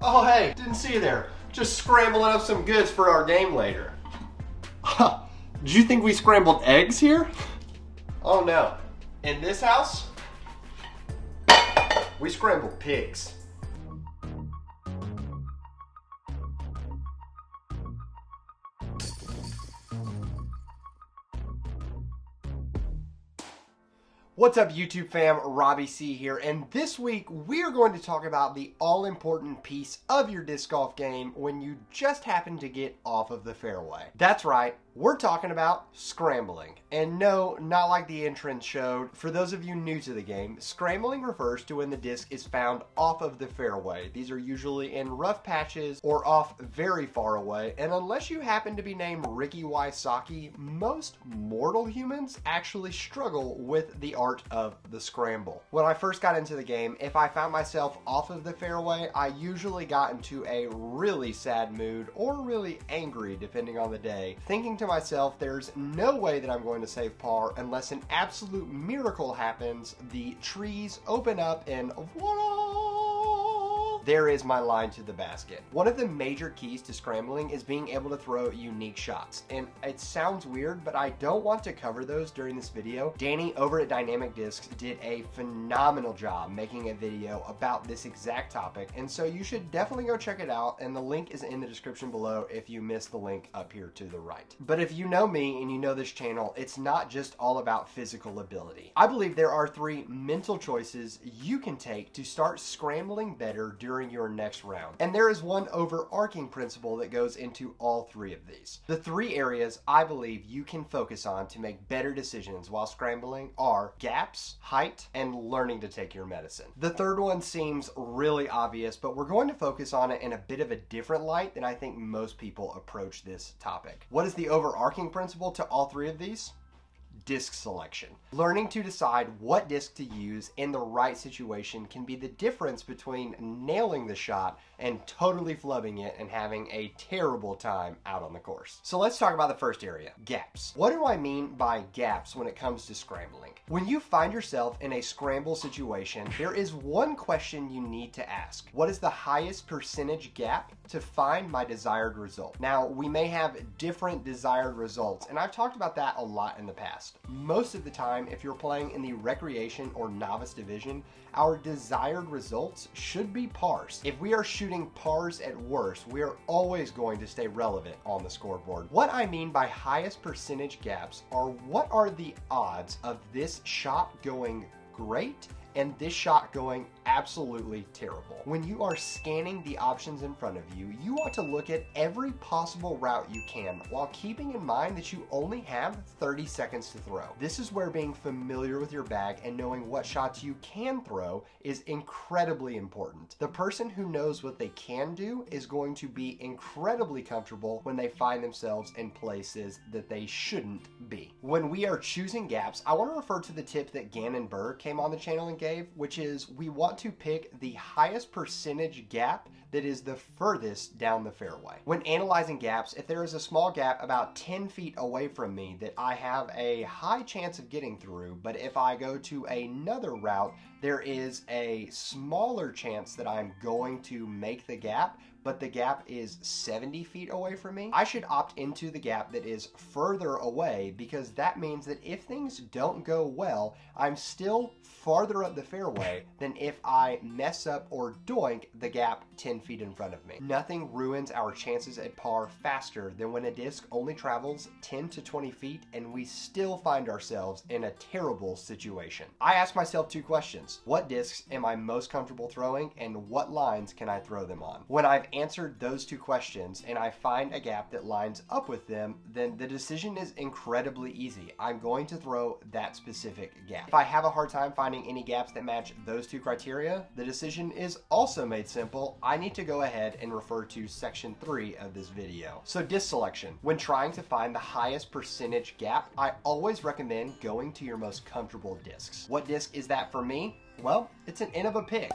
Oh hey, didn't see you there. Just scrambling up some goods for our game later. Did you think we scrambled eggs here? Oh no. In this house, we scrambled pigs. What's up YouTube fam, Robbie C here, and this week we are going to talk about the all-important piece of your disc golf game when you just happen to get off of the fairway. That's right, we're talking about scrambling. And no, not like the entrance showed. For those of you new to the game, scrambling refers to when the disc is found off of the fairway. These are usually in rough patches or off very far away, and unless you happen to be named Ricky Wysocki, most mortal humans actually struggle with the art of the scramble. When I first got into the game, if I found myself off of the fairway, I usually got into a really sad mood or really angry depending on the day, thinking to myself, there's no way that I'm going to save par unless an absolute miracle happens, the trees open up and voila! There is my line to the basket. One of the major keys to scrambling is being able to throw unique shots. And it sounds weird, but I don't want to cover those during this video. Danny over at Dynamic Discs did a phenomenal job making a video about this exact topic. And so you should definitely go check it out. And the link is in the description below if you missed the link up here to the right. But if you know me and you know this channel, it's not just all about physical ability. I believe there are 3 mental choices you can take to start scrambling better during your next round. And there is one overarching principle that goes into all 3 of these. The 3 areas I believe you can focus on to make better decisions while scrambling are gaps, height, and learning to take your medicine. The third one seems really obvious, but we're going to focus on it in a bit of a different light than I think most people approach this topic. What is the overarching principle to all 3 of these? Disc selection. Learning to decide what disc to use in the right situation can be the difference between nailing the shot and totally flubbing it and having a terrible time out on the course. So let's talk about the first area, gaps. What do I mean by gaps when it comes to scrambling? When you find yourself in a scramble situation, there is one question you need to ask. What is the highest percentage gap to find my desired result? Now, we may have different desired results, and I've talked about that a lot in the past. Most of the time, if you're playing in the recreation or novice division, our desired results should be pars. If we are shooting pars at worst, we are always going to stay relevant on the scoreboard. What I mean by highest percentage gaps are what are the odds of this shot going great and this shot going absolutely terrible. When you are scanning the options in front of you, you want to look at every possible route you can while keeping in mind that you only have 30 seconds to throw. This is where being familiar with your bag and knowing what shots you can throw is incredibly important. The person who knows what they can do is going to be incredibly comfortable when they find themselves in places that they shouldn't be. When we are choosing gaps, I want to refer to the tip that Gannon Burr came on the channel and gave, which is we want to pick the highest percentage gap that is the furthest down the fairway. When analyzing gaps, if there is a small gap about 10 feet away from me that I have a high chance of getting through, but if I go to another route, there is a smaller chance that I'm going to make the gap, but the gap is 70 feet away from me, I should opt into the gap that is further away, because that means that if things don't go well, I'm still farther up the fairway than if I mess up or doink the gap 10 feet in front of me. Nothing ruins our chances at par faster than when a disc only travels 10 to 20 feet and we still find ourselves in a terrible situation. I ask myself 2 questions. What discs am I most comfortable throwing, and what lines can I throw them on? When I've answered those 2 questions and I find a gap that lines up with them, then the decision is incredibly easy. I'm going to throw that specific gap. If I have a hard time finding any gaps that match those 2 criteria, the decision is also made simple. I need to go ahead and refer to section 3 of this video. So disc selection. When trying to find the highest percentage gap, I always recommend going to your most comfortable discs. What disc is that for me? Well, it's an N of a pig.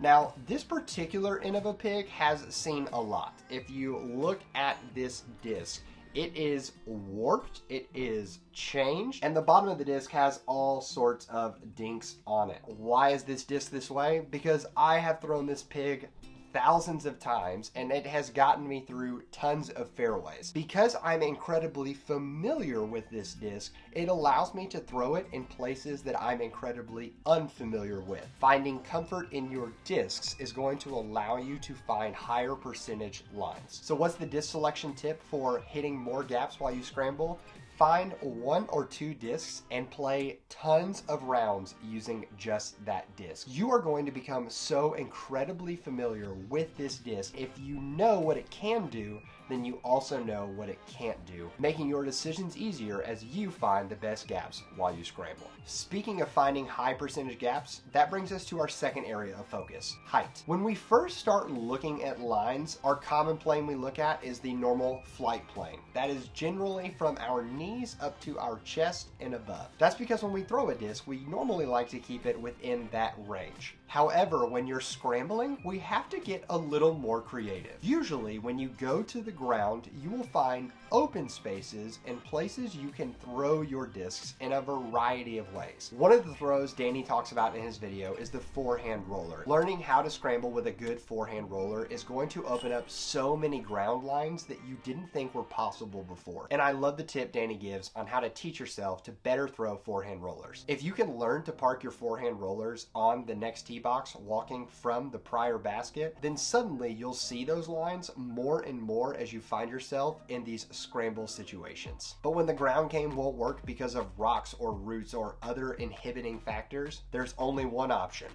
Now, this particular N of a pig has seen a lot. If you look at this disc, It is warped, it is changed, and the bottom of the disc has all sorts of dinks on it. Why is this disc this way? Because I have thrown this pig thousands of times and it has gotten me through tons of fairways. Because I'm incredibly familiar with this disc, it allows me to throw it in places that I'm incredibly unfamiliar with. Finding comfort in your discs is going to allow you to find higher percentage lines. So what's the disc selection tip for hitting more gaps while you scramble? Find 1 or 2 discs and play tons of rounds using just that disc. You are going to become so incredibly familiar with this disc. If you know what it can do, then you also know what it can't do, making your decisions easier as you find the best gaps while you scramble. Speaking of finding high percentage gaps, that brings us to our second area of focus, height. When we first start looking at lines, our common plane we look at is the normal flight plane. That is generally from our knees up to our chest and above. That's because when we throw a disc, we normally like to keep it within that range. However, when you're scrambling, we have to get a little more creative. Usually, when you go to the ground, you will find open spaces and places you can throw your discs in a variety of ways. One of the throws Danny talks about in his video is the forehand roller. Learning how to scramble with a good forehand roller is going to open up so many ground lines that you didn't think were possible before. And I love the tip Danny gives on how to teach yourself to better throw forehand rollers. If you can learn to park your forehand rollers on the next tee box walking from the prior basket, then suddenly you'll see those lines more and more as you find yourself in these scramble situations. But when the ground game won't work because of rocks or roots or other inhibiting factors, there's only one option: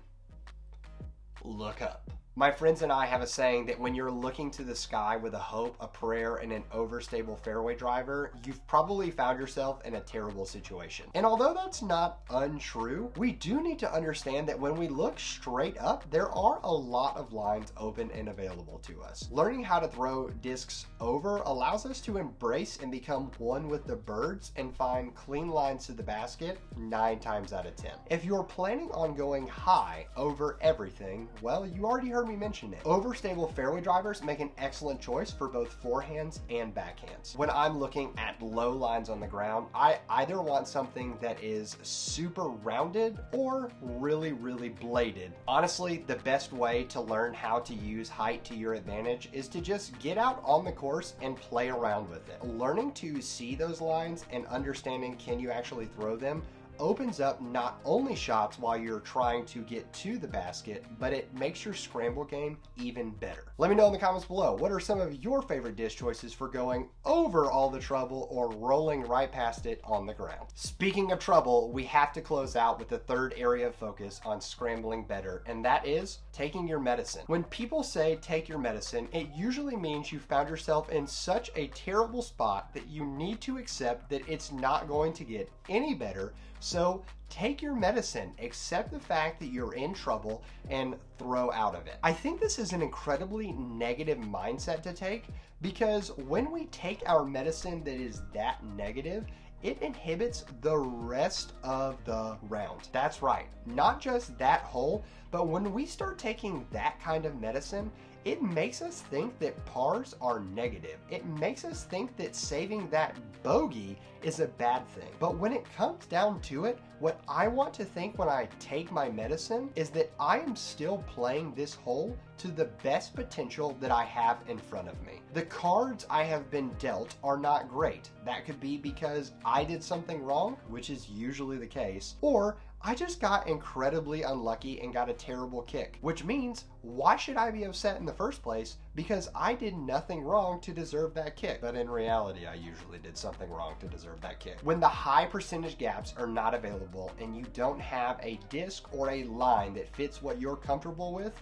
look up. My friends and I have a saying that when you're looking to the sky with a hope, a prayer, and an overstable fairway driver, you've probably found yourself in a terrible situation. And although that's not untrue, we do need to understand that when we look straight up, there are a lot of lines open and available to us. Learning how to throw discs over allows us to embrace and become one with the birds and find clean lines to the basket 9 times out of 10. If you're planning on going high over everything, well, you already heard me mention it. Overstable fairway drivers make an excellent choice for both forehands and backhands. When I'm looking at low lines on the ground, I either want something that is super rounded or really bladed. Honestly, the best way to learn how to use height to your advantage is to just get out on the course and play around with it. Learning to see those lines and understanding can you actually throw them opens up not only shots while you're trying to get to the basket, but it makes your scramble game even better. Let me know in the comments below, what are some of your favorite disc choices for going over all the trouble or rolling right past it on the ground? Speaking of trouble, we have to close out with the third area of focus on scrambling better, and that is taking your medicine. When people say take your medicine, it usually means you found yourself in such a terrible spot that you need to accept that it's not going to get any better. So take your medicine, accept the fact that you're in trouble, and throw out of it. I think this is an incredibly negative mindset to take, because when we take our medicine that is that negative, it inhibits the rest of the round. That's right, not just that hole, but when we start taking that kind of medicine, it makes us think that pars are negative. It makes us think that saving that bogey is a bad thing. But when it comes down to it, what I want to think when I take my medicine is that I am still playing this hole to the best potential that I have in front of me. The cards I have been dealt are not great. That could be because I did something wrong, which is usually the case, or I just got incredibly unlucky and got a terrible kick, which means why should I be upset in the first place? Because I did nothing wrong to deserve that kick. But in reality, I usually did something wrong to deserve that kick. When the high percentage gaps are not available and you don't have a disc or a line that fits what you're comfortable with,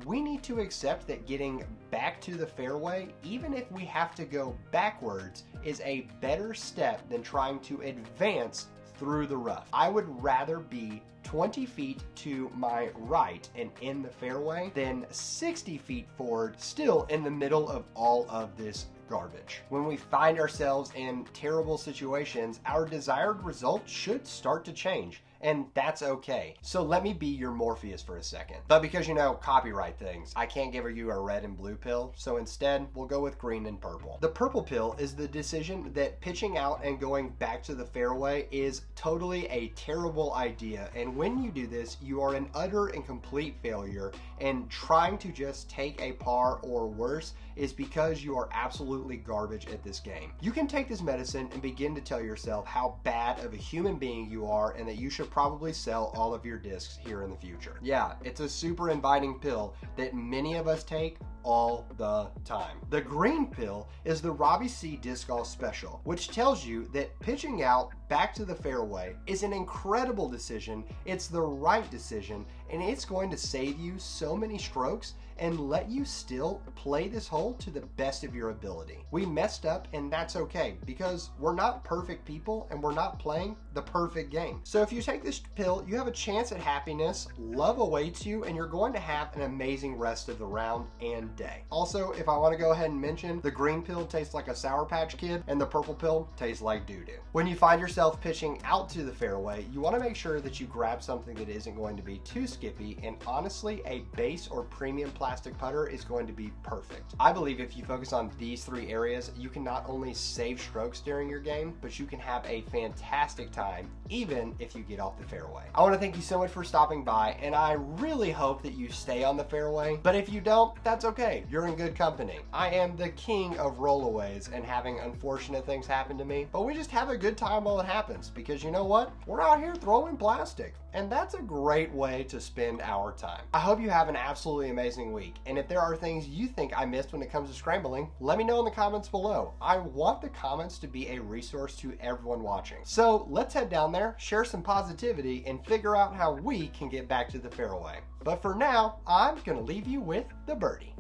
we need to accept that getting back to the fairway, even if we have to go backwards, is a better step than trying to advance through the rough. I would rather be 20 feet to my right and in the fairway than 60 feet forward, still in the middle of all of this garbage. When we find ourselves in terrible situations, our desired result should start to change. and that's okay. So let me be your Morpheus for a second. But because, you know, copyright things, I can't give you a red and blue pill, so instead we'll go with green and purple. The purple pill is the decision that pitching out and going back to the fairway is totally a terrible idea, and when you do this, you are an utter and complete failure, and trying to just take a par or worse is because you are absolutely garbage at this game. You can take this medicine and begin to tell yourself how bad of a human being you are and that you should probably sell all of your discs here in the future. Yeah, it's a super inviting pill that many of us take all the time. The green pill is the Robbie C Disc Golf Special, which tells you that pitching out back to the fairway is an incredible decision, it's the right decision, and it's going to save you so many strokes and let you still play this hole to the best of your ability. We messed up, and that's okay, because we're not perfect people and we're not playing the perfect game. So if you take this pill, you have a chance at happiness, love awaits you, and you're going to have an amazing rest of the round and day. Also, if I want to go ahead and mention, the green pill tastes like a Sour Patch Kid and the purple pill tastes like doo-doo. When you find yourself pitching out to the fairway, you want to make sure that you grab something that isn't going to be too skippy, and honestly, a base or premium plastic putter is going to be perfect. I believe if you focus on these three areas, you can not only save strokes during your game, but you can have a fantastic time even if you get off the fairway. I want to thank you so much for stopping by, and I really hope that you stay on the fairway, but if you don't, that's okay. You're in good company. I am the king of rollaways and having unfortunate things happen to me, but we just have a good time while it happens, because you know what? We're out here throwing plastic, and that's a great way to spend our time. I hope you have an absolutely amazing week, and if there are things you think I missed when it comes to scrambling, let me know in the comments below. I want the comments to be a resource to everyone watching. So let's head down there, share some positivity, and figure out how we can get back to the fairway. But for now, I'm gonna leave you with the birdie.